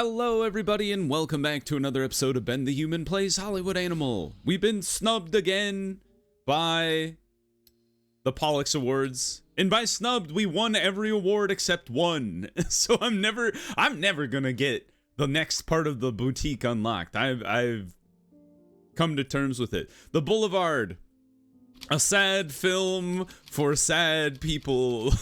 Hello everybody and welcome back to another episode of Ben the Human Plays Hollywood Animal. We've been snubbed again by the Pollux Awards. And by snubbed, we won every award except one. So I'm never gonna get the next part of the boutique unlocked. I've come to terms with it. The Boulevard. A sad film for sad people.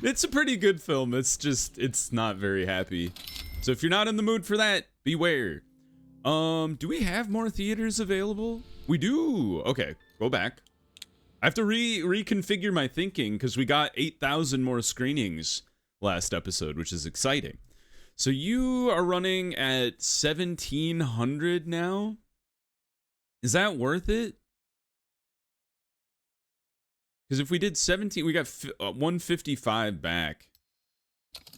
It's a pretty good film. It's not very happy. So if you're not in the mood for that, beware. Do we have more theaters available? We do. Okay, go back. I have to reconfigure my thinking because we got 8,000 more screenings last episode, which is exciting. So you are running at 1,700 now? Is that worth it? Because if we did 17, we got 155 back.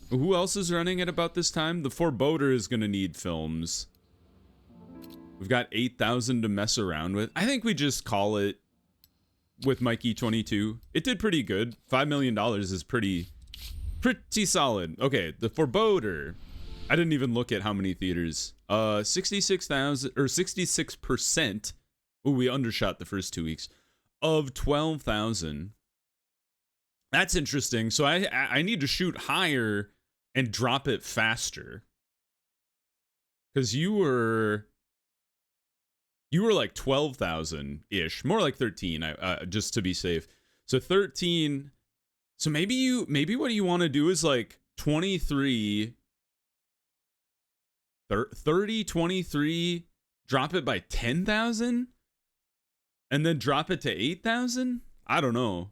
Who else is running at about this time? The Forebodar is going to need films. We've got 8,000 to mess around with. I think we just call it with Mikey 22. It did pretty good. $5 million is pretty solid. Okay, the Forebodar. I didn't even look at how many theaters. 66,000 or 66%. Oh, we undershot the first 2 weeks. Of 12,000. That's interesting. So I need to shoot higher and drop it faster. Because you were like 12,000-ish. More like 13, just to be safe. So 13. So maybe what you want to do is like 23, 30, 23, drop it by 10,000? And then drop it to 8,000? I don't know.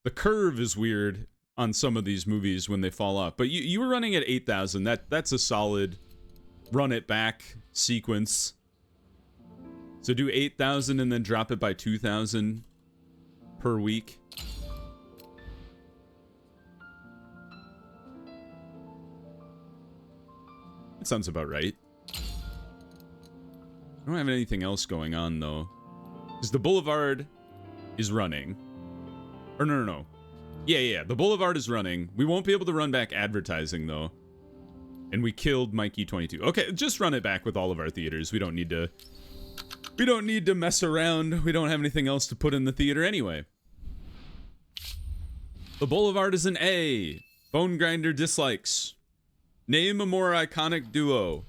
The curve is weird on some of these movies when they fall off. But you were running at 8,000. That's a solid run it back sequence. So do 8,000 and then drop it by 2,000 per week. That sounds about right. I don't have anything else going on though. Because the Boulevard is running. Or no. Yeah. The Boulevard is running. We won't be able to run back advertising though. And we killed Mikey 22. Okay, just run it back with all of our theaters. We don't need to mess around. We don't have anything else to put in the theater anyway. The Boulevard is an A. Bone Grinder dislikes. Name a more iconic duo.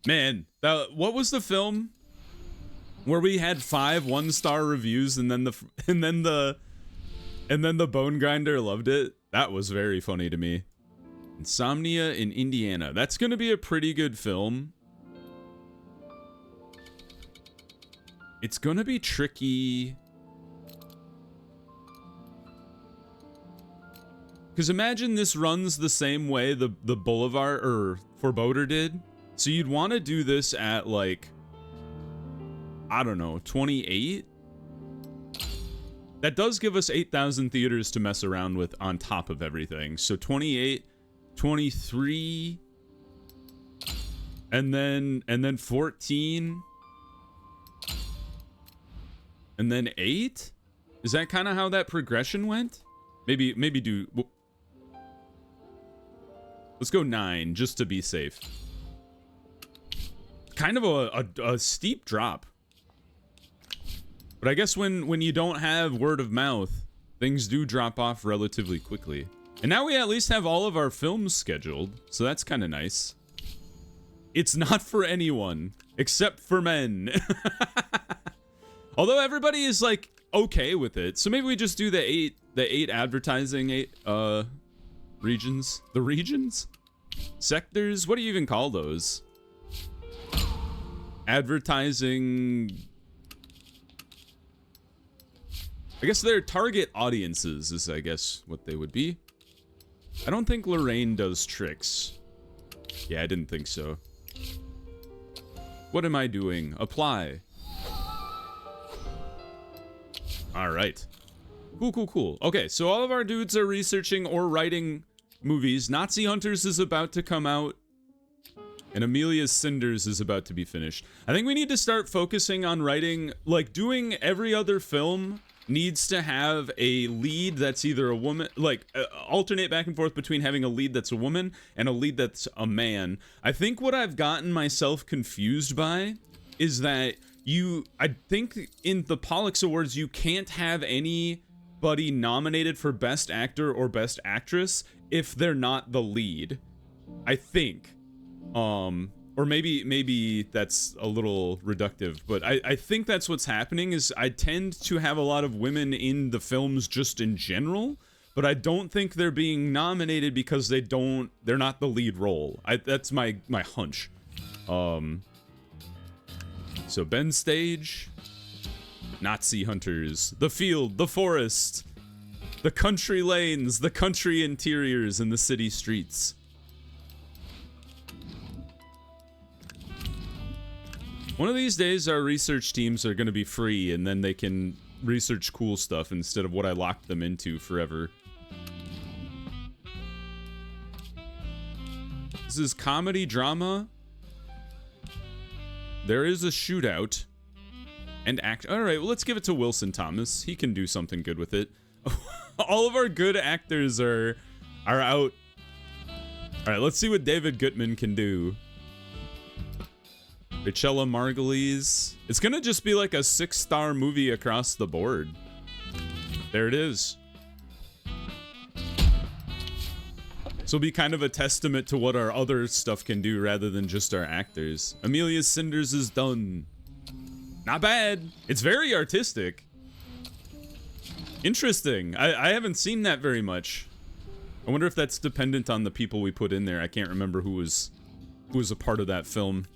Man, what was the film where we had 5 one-star reviews and then the Bone Grinder loved it? That was very funny to me. Insomnia in Indiana. That's going to be a pretty good film. It's going to be tricky. Because imagine this runs the same way the Boulevard or Forebodar did. So you'd want to do this at like, I don't know, 28? That does give us 8,000 theaters to mess around with on top of everything. So 28, 23, and then 14, and then 8? Is that kind of how that progression went? Maybe do... Let's go 9, just to be safe. Kind of a steep drop. But I guess when you don't have word of mouth, things do drop off relatively quickly. And now we at least have all of our films scheduled, so that's kind of nice. It's not for anyone, except for men. Although everybody is like okay with it, so maybe we just do the eight advertising regions. The regions? Sectors? What do you even call those? Advertising. I guess their target audiences is, I guess, what they would be. I don't think Lorraine does tricks. Yeah, I didn't think so. What am I doing? Apply. All right. Cool. Okay, so all of our dudes are researching or writing movies. Nazi Hunters is about to come out. And Amelia's Cinders is about to be finished. I think we need to start focusing on writing, like doing every other film needs to have a lead that's either a woman, like alternate back and forth between having a lead that's a woman and a lead that's a man. I think what I've gotten myself confused by is that I think in the Pollux Awards, you can't have anybody nominated for Best Actor or Best Actress if they're not the lead. I think. Or maybe that's a little reductive, but I think that's what's happening is I tend to have a lot of women in the films just in general, but I don't think they're being nominated because they're not the lead role. That's my hunch. So Ben's stage, Nazi hunters, the field, the forest, the country lanes, the country interiors, and the city streets. One of these days, our research teams are going to be free, and then they can research cool stuff instead of what I locked them into forever. This is comedy drama. There is a shootout. And Alright, well, let's give it to Wilson Thomas. He can do something good with it. All of our good actors are out. Alright, let's see what David Gutman can do. Richella Margulies. It's gonna just be like a 6-star movie across the board. There it is. This will be kind of a testament to what our other stuff can do rather than just our actors. Amelia Cinders is done. Not bad. It's very artistic. Interesting. I haven't seen that very much. I wonder if that's dependent on the people we put in there. I can't remember who was a part of that film.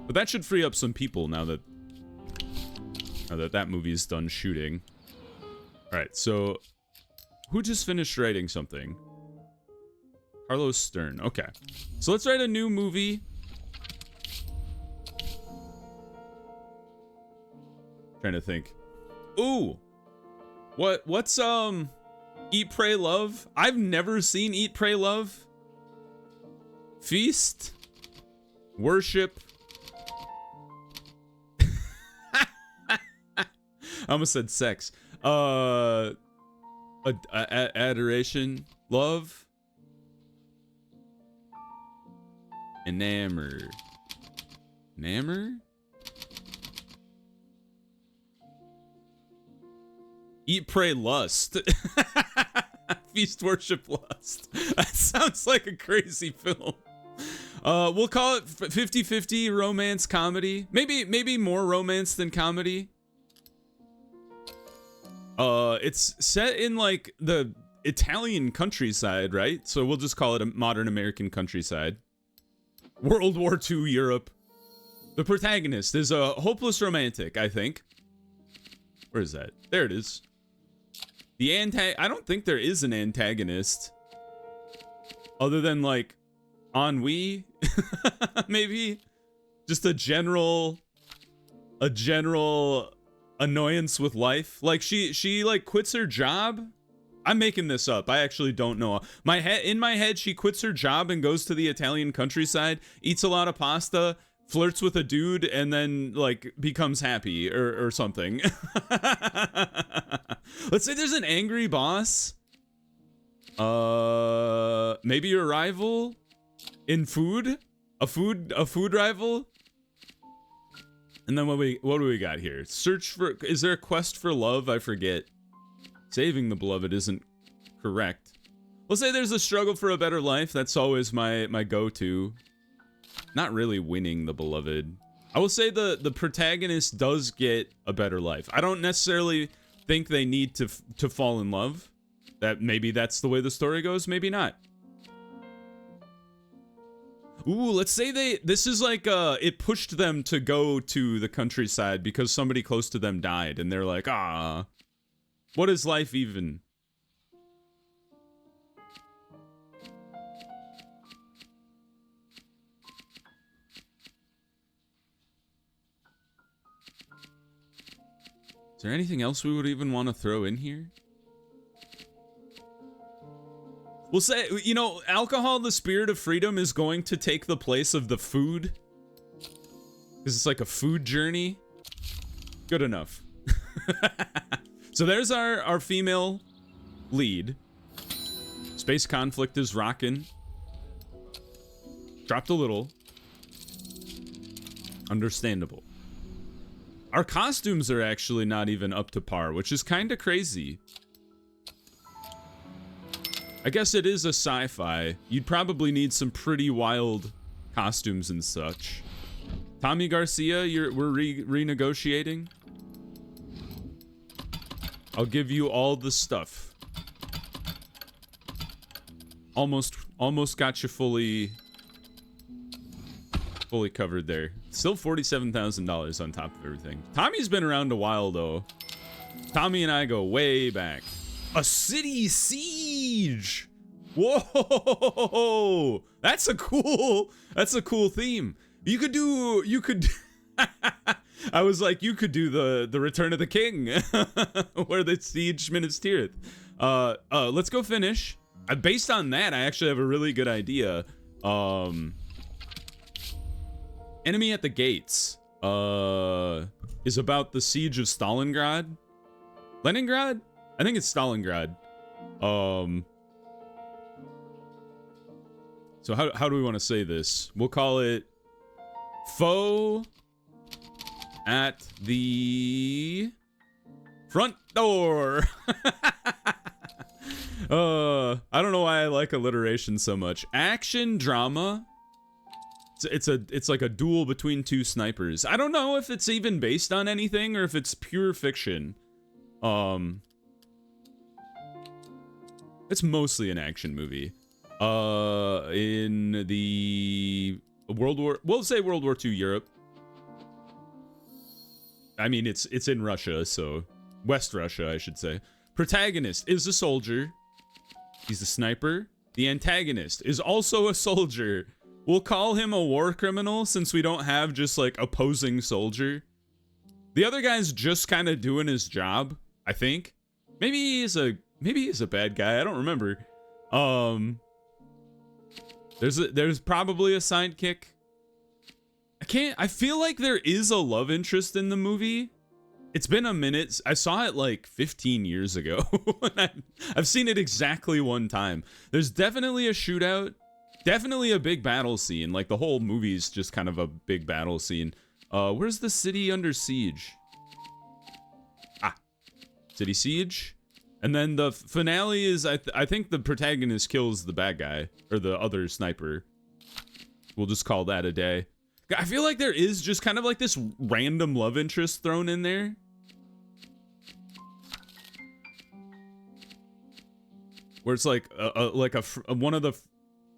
But that should free up some people now that that movie's done shooting. Alright, so who just finished writing something? Carlos Stern. Okay. So let's write a new movie. Trying to think. Ooh. What's Eat, Pray, Love? I've never seen Eat, Pray, Love. Feast. Worship. I almost said sex. Adoration, love, enamor. Eat, pray, lust. Feast, worship, lust. That sounds like a crazy film. We'll call it 50-50 romance comedy. Maybe more romance than comedy. It's set in like the Italian countryside, right? So we'll just call it a modern American countryside. World War II Europe. The protagonist is a hopeless romantic, I think. Where is that? There it is. I don't think there is an antagonist. Other than like ennui. Maybe. Just a general annoyance with life. Like she like quits her job. I'm making this up. I actually don't know. In my head, she quits her job and goes to the Italian countryside, eats a lot of pasta, flirts with a dude, and then like becomes happy or something. Let's say there's an angry boss. Maybe your rival in food, a food rival. And then what do we got here? Is there a quest for love? I forget. Saving the beloved isn't correct. We'll say there's a struggle for a better life. That's always my go-to. Not really winning the beloved. I will say the protagonist does get a better life. I don't necessarily think they need to fall in love. Maybe that's the way the story goes, maybe not. Ooh, let's say this is like, it pushed them to go to the countryside because somebody close to them died, and they're like, ah, what is life even? Is there anything else we would even want to throw in here? We'll say, you know, alcohol, the spirit of freedom, is going to take the place of the food. Because it's like a food journey. Good enough. So there's our female lead. Space conflict is rocking. Dropped a little. Understandable. Our costumes are actually not even up to par, which is kind of crazy. I guess it is a sci-fi. You'd probably need some pretty wild costumes and such. Tommy Garcia, we're renegotiating. I'll give you all the stuff. Almost got you fully covered there. Still $47,000 on top of everything. Tommy's been around a while though. Tommy and I go way back. A city siege. Whoa, that's a cool theme. You could I was like, you could do the Return of the King, where the siege ministereth. Let's go finish. Based on that, I actually have a really good idea. Enemy at the Gates is about the siege of Stalingrad. Leningrad? I think it's Stalingrad. So how do we want to say this? We'll call it Foe at the front door. I don't know why I like alliteration so much. Action drama. It's like a duel between two snipers. I don't know if it's even based on anything or if it's pure fiction. It's mostly an action movie. In the we'll say World War II Europe. I mean, it's in Russia, so West Russia, I should say. Protagonist is a soldier. He's a sniper. The antagonist is also a soldier. We'll call him a war criminal since we don't have just like opposing soldier. The other guy's just kind of doing his job, I think. Maybe he's a bad guy. I don't remember. There's probably a sidekick. I feel like there is a love interest in the movie. It's been a minute. I saw it like 15 years ago. I've seen it exactly one time. There's definitely a shootout. Definitely a big battle scene. Like the whole movie's just kind of a big battle scene. Where's the city under siege? City siege. And then the finale is, I think the protagonist kills the bad guy, or the other sniper. We'll just call that a day. I feel like there is just kind of like this random love interest thrown in there. Where it's like one of the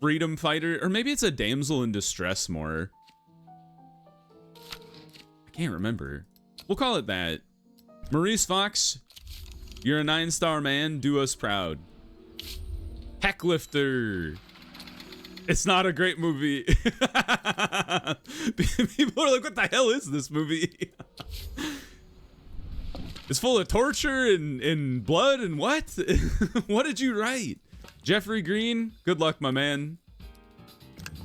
freedom fighter, or maybe it's a damsel in distress more. I can't remember. We'll call it that. Maurice Fox, you're a 9-star man. Do us proud. Hecklifter. It's not a great movie. People are like, what the hell is this movie? It's full of torture and blood and what? What did you write? Jeffrey Green, good luck, my man.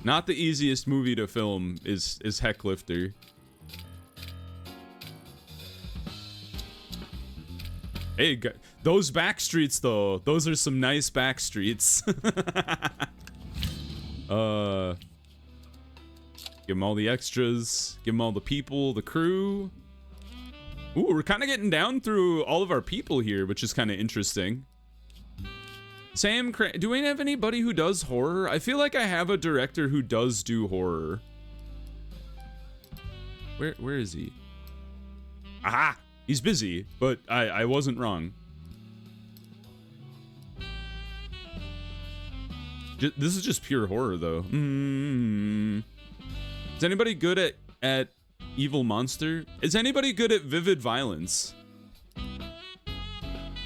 Not the easiest movie to film is Hecklifter. Hey, those back streets though, those are some nice back streets. Give them all the extras, give them all the people, the crew. Ooh, we're kind of getting down through all of our people here, which is kind of interesting. Do we have anybody who does horror? I feel like I have a director who does do horror. Where is he? Aha! He's busy, but I wasn't wrong. This is just pure horror, though. Is anybody good at Evil Monster? Is anybody good at Vivid Violence?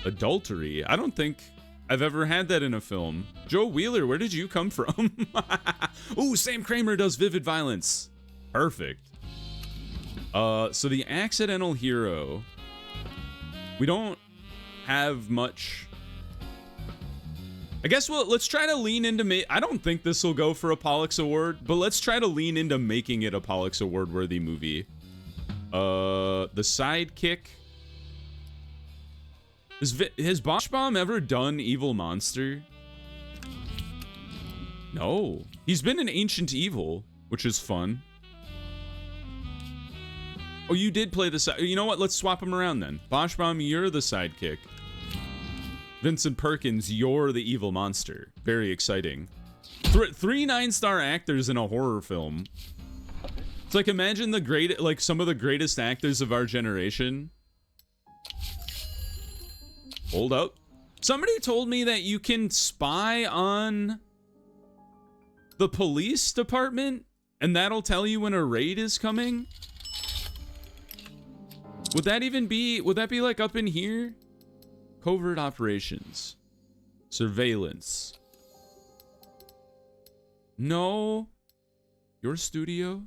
Adultery? I don't think I've ever had that in a film. Joe Wheeler, where did you come from? Ooh, Sam Kramer does Vivid Violence. Perfect. So the accidental hero. We don't have much. I guess let's try to lean into I don't think this will go for a Pollux Award, but let's try to lean into making it a Pollux Award worthy movie. The sidekick. Has Boschbaum ever done Evil Monster? No. He's been in Ancient Evil, which is fun. Oh, you did play the side. You know what? Let's swap them around then. Boschbaum, you're the sidekick. Vincent Perkins, you're the evil monster. Very exciting. Three 9-star actors in a horror film. It's like, imagine some of the greatest actors of our generation. Hold up. Somebody told me that you can spy on the police department, and that'll tell you when a raid is coming. Would that be like up in here? Covert operations. Surveillance. No. Your studio?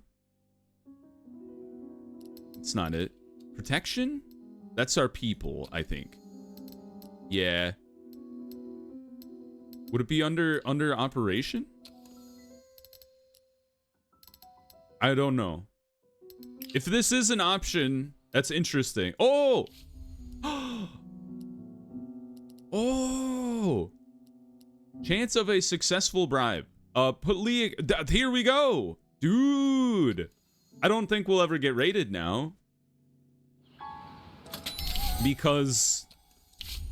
It's not it. Protection? That's our people, I think. Yeah. Would it be under operation? I don't know. If this is an option, that's interesting. Oh! Oh! Chance of a successful bribe. Here we go! Dude! I don't think we'll ever get raided now. Because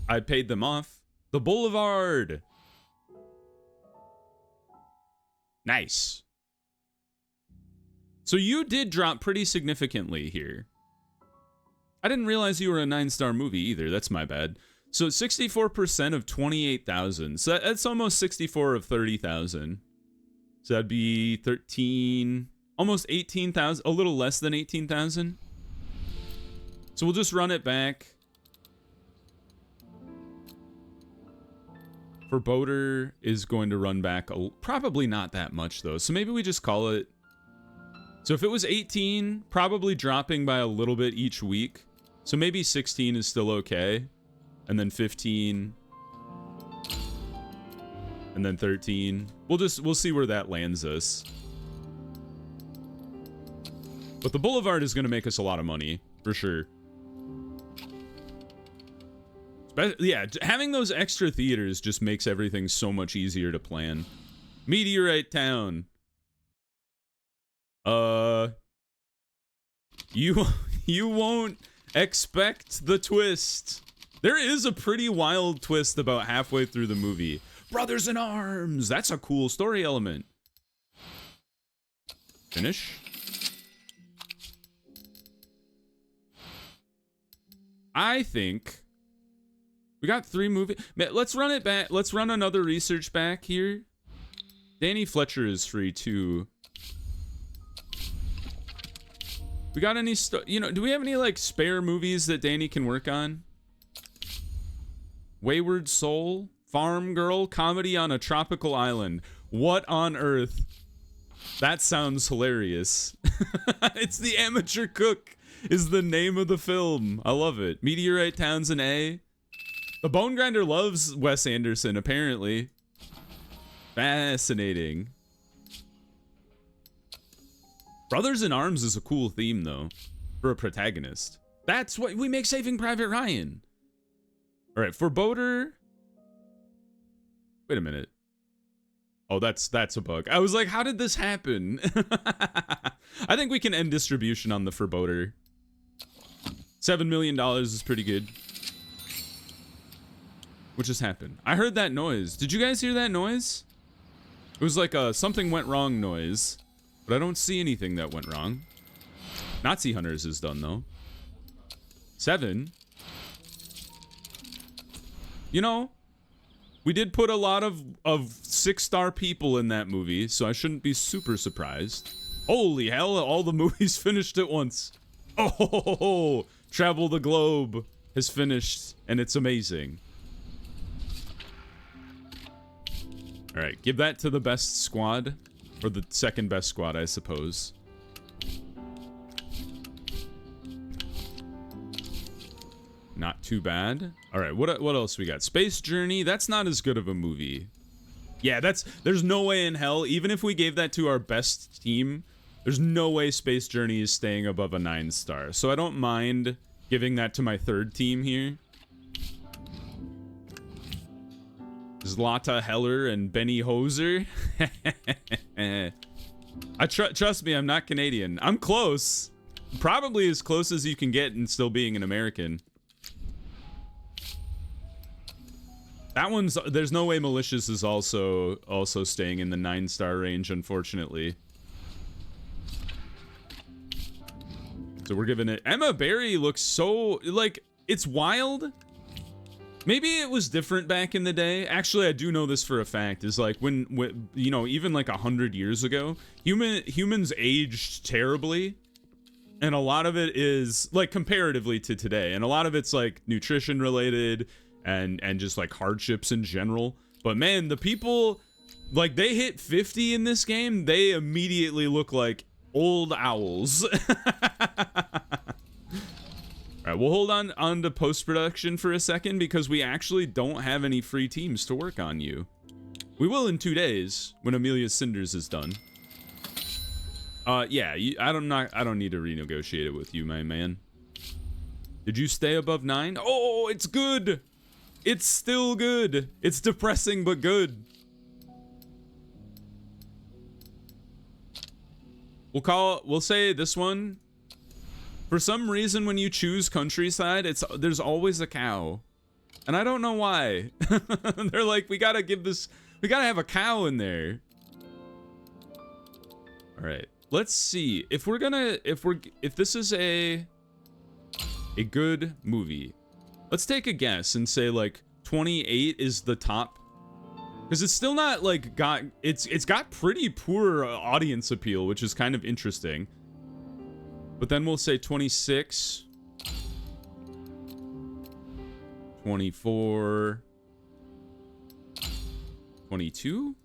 I paid them off. The Boulevard! Nice. So you did drop pretty significantly here. I didn't realize you were a 9-star movie either. That's my bad. So 64% of 28,000. So that's almost 64 of 30,000. So that'd be 13, almost 18,000, a little less than 18,000. So we'll just run it back. Foreboding is going to run back, probably not that much though. So maybe we just call it. So if it was 18, probably dropping by a little bit each week. So maybe 16 is still okay. And then 15. And then 13. We'll see where that lands us. But the Boulevard is going to make us a lot of money, for sure. Yeah, having those extra theaters just makes everything so much easier to plan. Meteorite Town. You won't expect the twist. There is a pretty wild twist about halfway through the movie. Brothers in Arms! That's a cool story element. Finish. I think we got 3 movies. Let's run it back. Let's run another research back here. Danny Fletcher is free too. We got any do we have any like spare movies that Danny can work on? Wayward Soul, Farm Girl, Comedy on a Tropical Island. What on earth? That sounds hilarious. It's The Amateur Cook is the name of the film. I love it. Meteorite Town's an A. The Bone Grinder loves Wes Anderson, apparently. Fascinating. Brothers in Arms is a cool theme, though, for a protagonist. That's what we make Saving Private Ryan. All right, Foreboding. Wait a minute. Oh, that's a bug. I was like, how did this happen? I think we can end distribution on the Foreboding. $7 million is pretty good. What just happened? I heard that noise. Did you guys hear that noise? It was like a something went wrong noise. But I don't see anything that went wrong. Nazi Hunters is done, though. 7. You know, we did put a lot of 6-star people in that movie, so I shouldn't be super surprised. Holy hell, all the movies finished at once. Oh, Travel the Globe has finished, and it's amazing. All right, give that to the best squad. Or the second best squad, I suppose. Not too bad. All right, what else we got? Space Journey. That's not as good of a movie. Yeah, there's no way in hell. Even if we gave that to our best team, There's no way Space Journey is staying above a 9-star. So I don't mind giving that to my third team here. Zlata Heller and Benny Hoser. Trust me, I'm not Canadian. I'm close. Probably as close as you can get and still being an American. That one's, there's no way Malicious is also staying in the 9-star range, unfortunately. So we're giving it, Emma Berry looks so, like, it's wild. Maybe it was different back in the day. Actually, I do know this for a fact, is like when you know, even like 100 years ago, humans aged terribly. And a lot of it is like comparatively to today. And a lot of it's like nutrition related and just like hardships in general. But man, the people, like they hit 50 in this game, they immediately look like old owls. All right, we'll hold on to post-production for a second because we actually don't have any free teams to work on you. We will in 2 days when Amelia Cinders is done. Yeah, I don't need to renegotiate it with you, my man. Did you stay above 9? Oh, it's good. It's still good. It's depressing but good. We'll say this one. For some reason, when you choose countryside, there's always a cow. And I don't know why. They're like, we gotta have a cow in there. All right, let's see. If this is a good movie, let's take a guess and say like 28 is the top. Because it's still not like it's got pretty poor audience appeal, which is kind of interesting. But then we'll say 26, 24, 22.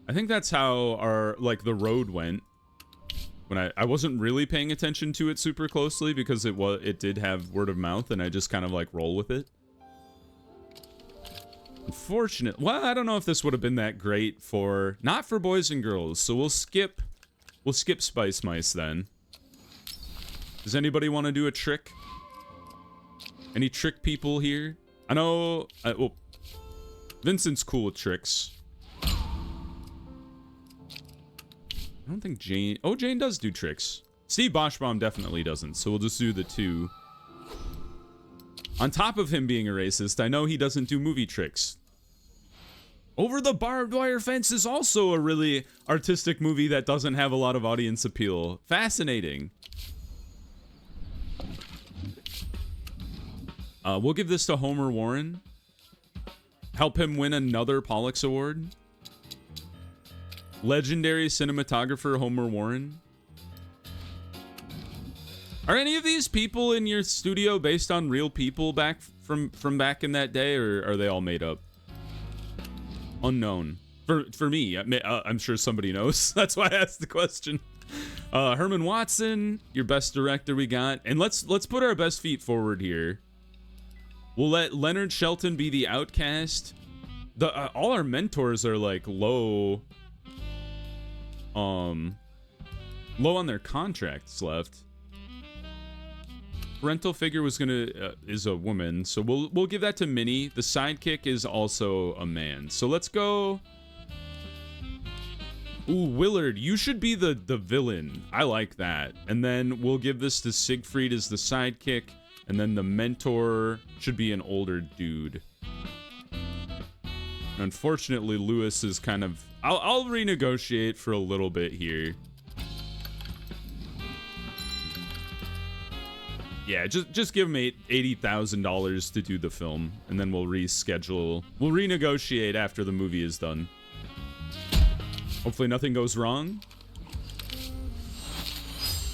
I think that's how our, like, the road went. When I wasn't really paying attention to it super closely because it did have word of mouth and I just kind of like roll with it. Unfortunate. Well, I don't know if this would have been that great for, not for boys and girls. So we'll skip Spice Mice then. Does anybody want to do a trick? Any trick people here? I know, well, Vincent's cool with tricks. I don't think Jane, oh, Jane does do tricks. Steve Boschbaum definitely doesn't, so we'll just do the 2. On top of him being a racist, I know he doesn't do movie tricks. Over the Barbed Wire Fence is also a really artistic movie that doesn't have a lot of audience appeal. Fascinating. We'll give this to Homer Warren. Help him win another Pollux Award. Legendary cinematographer Homer Warren. Are any of these people in your studio based on real people back from back in that day, or are they all made up? Unknown. For me, I'm sure somebody knows. That's why I asked the question. Herman Watson, your best director we got. And let's put our best feet forward here. We'll let Leonard Shelton be the outcast. All our mentors are like low on their contracts left. Parental figure is a woman, so we'll give that to Minnie. The sidekick is also a man. So let's go. Ooh, Willard, you should be the villain. I like that. And then we'll give this to Siegfried as the sidekick. And then the mentor should be an older dude. Unfortunately, Lewis is kind of... I'll renegotiate for a little bit here. Yeah, just give him $80,000 to do the film. And then we'll reschedule. We'll renegotiate after the movie is done. Hopefully nothing goes wrong.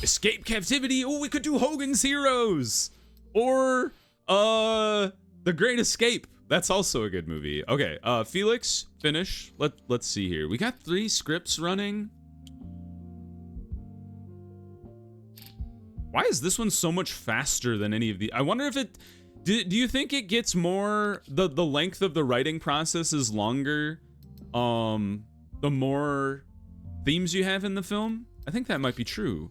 Escape Captivity. Oh, we could do Hogan's Heroes. Or, The Great Escape. That's also a good movie. Okay, Felix, finish. Let's see here. We got 3 scripts running. Why is this one so much faster than any of the... I wonder if it... Do you think it gets more... The length of the writing process is longer, the more themes you have in the film? I think that might be true.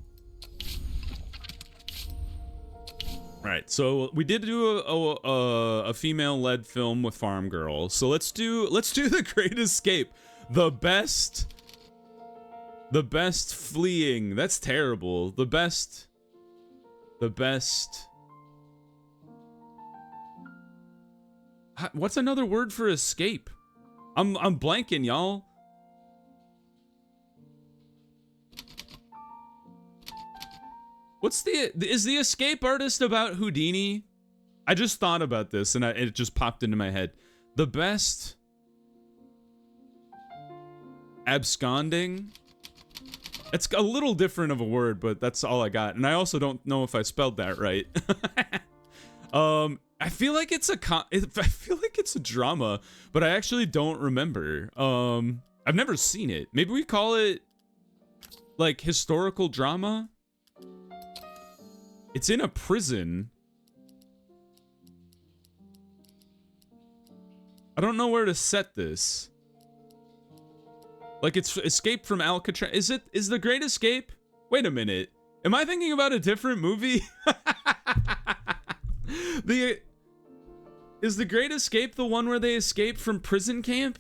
All right, so we did do a female-led film with Farm Girl. So let's do The Great Escape. The best fleeing. That's terrible. The best. What's another word for escape? I'm blanking, y'all. Is the escape artist about Houdini? I just thought about this and it just popped into my head. The best absconding. It's a little different of a word, but that's all I got. And I also don't know if I spelled that right. I feel like it's a drama, but I actually don't remember. I've never seen it. Maybe we call it like historical drama. It's in a prison. I don't know where to set this. Like, it's Escape from Alcatraz. Is The Great Escape? Wait a minute. Am I thinking about a different movie? Is The Great Escape the one where they escape from prison camp?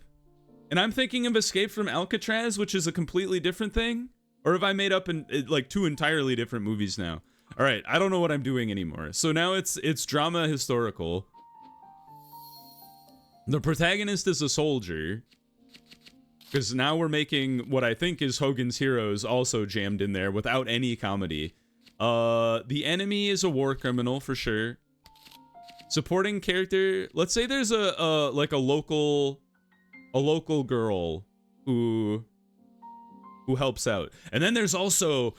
And I'm thinking of Escape from Alcatraz, which is a completely different thing? Or have I made up like two entirely different movies now? All right, I don't know what I'm doing anymore. So now it's drama historical. The protagonist is a soldier. Because now we're making what I think is Hogan's Heroes also jammed in there without any comedy. The enemy is a war criminal for sure. Supporting character, let's say there's a local girl who helps out. And then there's also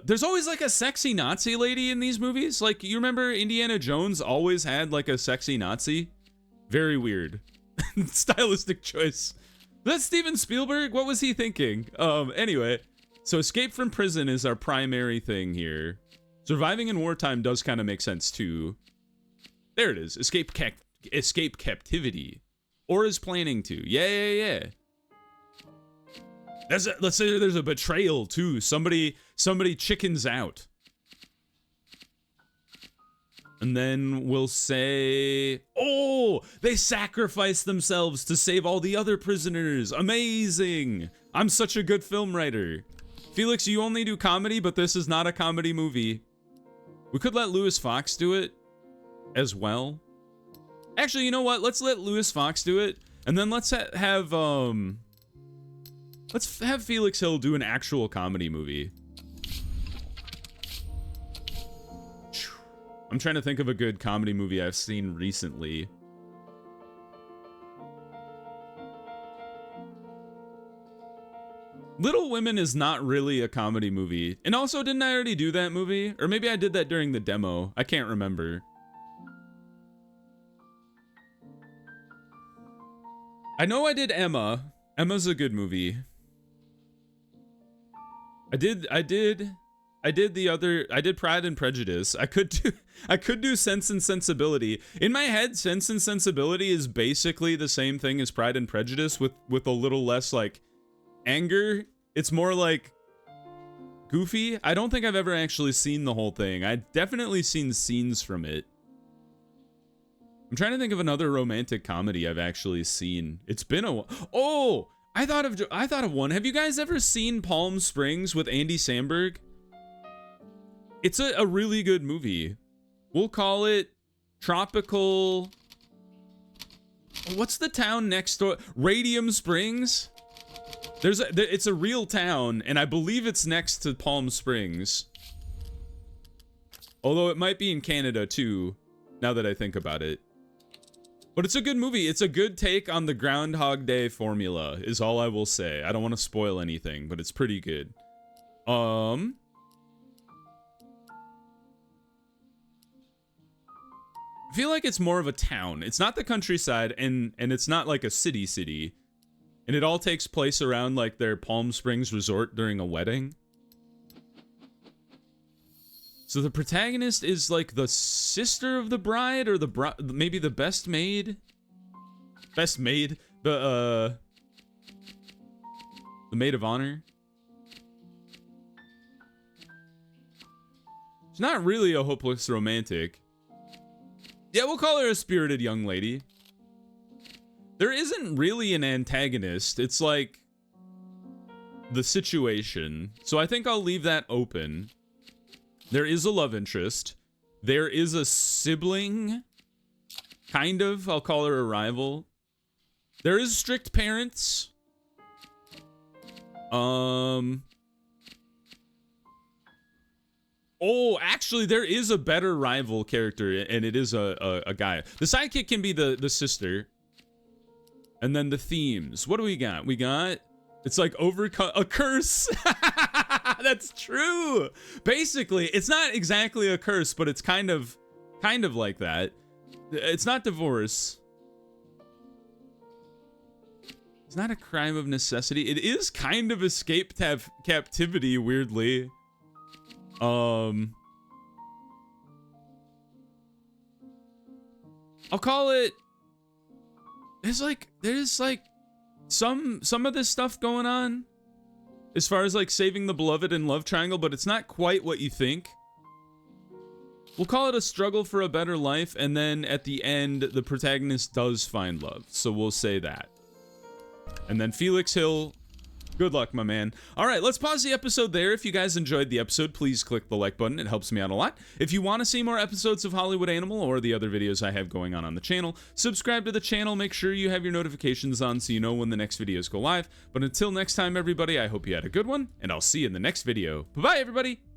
there's always like a sexy Nazi lady in these movies. Like, you remember Indiana Jones always had like a sexy Nazi? Very weird. Stylistic choice. That's Steven Spielberg. What was he thinking? Anyway, so escape from prison is our primary thing here. Surviving in wartime does kind of make sense too. There it is. Escape captivity, or is planning to. Yeah. Let's say there's a betrayal too. Somebody chickens out. And then we'll say, oh, they sacrifice themselves to save all the other prisoners. Amazing. I'm such a good film writer. Felix, you only do comedy, but this is not a comedy movie. We could let Louis Fox do it as well. Actually, you know what? Let's let Louis Fox do it. And then let's have Felix Hill do an actual comedy movie. I'm trying to think of a good comedy movie I've seen recently. Little Women is not really a comedy movie. And also, didn't I already do that movie? Or maybe I did that during the demo. I can't remember. I know I did Emma. Emma's a good movie. I did Pride and Prejudice. I could do Sense and Sensibility. In my head, Sense and Sensibility is basically the same thing as Pride and Prejudice with a little less like anger. It's more like goofy. I don't think I've ever actually seen the whole thing. I've definitely seen scenes from it. I'm trying to think of another romantic comedy I've actually seen. It's been a while. Oh, I thought of one. Have you guys ever seen Palm Springs with Andy Samberg? It's a really good movie. We'll call it Tropical. What's the town next door? Radium Springs? It's a real town, and I believe it's next to Palm Springs. Although it might be in Canada too, now that I think about it. But it's a good movie. It's a good take on the Groundhog Day formula, is all I will say. I don't want to spoil anything, but it's pretty good. I feel like it's more of a town. It's not the countryside, and it's not like a city. And it all takes place around like their Palm Springs resort during a wedding. So the protagonist is like the sister of the bride, or maybe the best maid. The maid of honor. She's not really a hopeless romantic. Yeah, we'll call her a spirited young lady. There isn't really an antagonist. It's like the situation. So I think I'll leave that open. There is a love interest. There is a sibling. Kind of. I'll call her a rival. There is strict parents. Oh, actually, there is a better rival character, and it is a guy. The sidekick can be the sister. And then the themes. What do we got? We got... It's like overcome... A curse! That's true! Basically, it's not exactly a curse, but it's kind of like that. It's not divorce. It's not a crime of necessity. It is kind of escape captivity, weirdly. I'll call it... There's like some of this stuff going on as far as like saving the beloved and love triangle, but it's not quite what you think. We'll call it a struggle for a better life, and then at the end, the protagonist does find love. So we'll say that. And then Felix Hill, good luck, my man. All right, let's pause the episode there. If you guys enjoyed the episode, please click the like button. It helps me out a lot. If you want to see more episodes of Hollywood Animal or the other videos I have going on the channel, subscribe to the channel. Make sure you have your notifications on so you know when the next videos go live. But until next time, everybody, I hope you had a good one, and I'll see you in the next video. Bye-bye, everybody.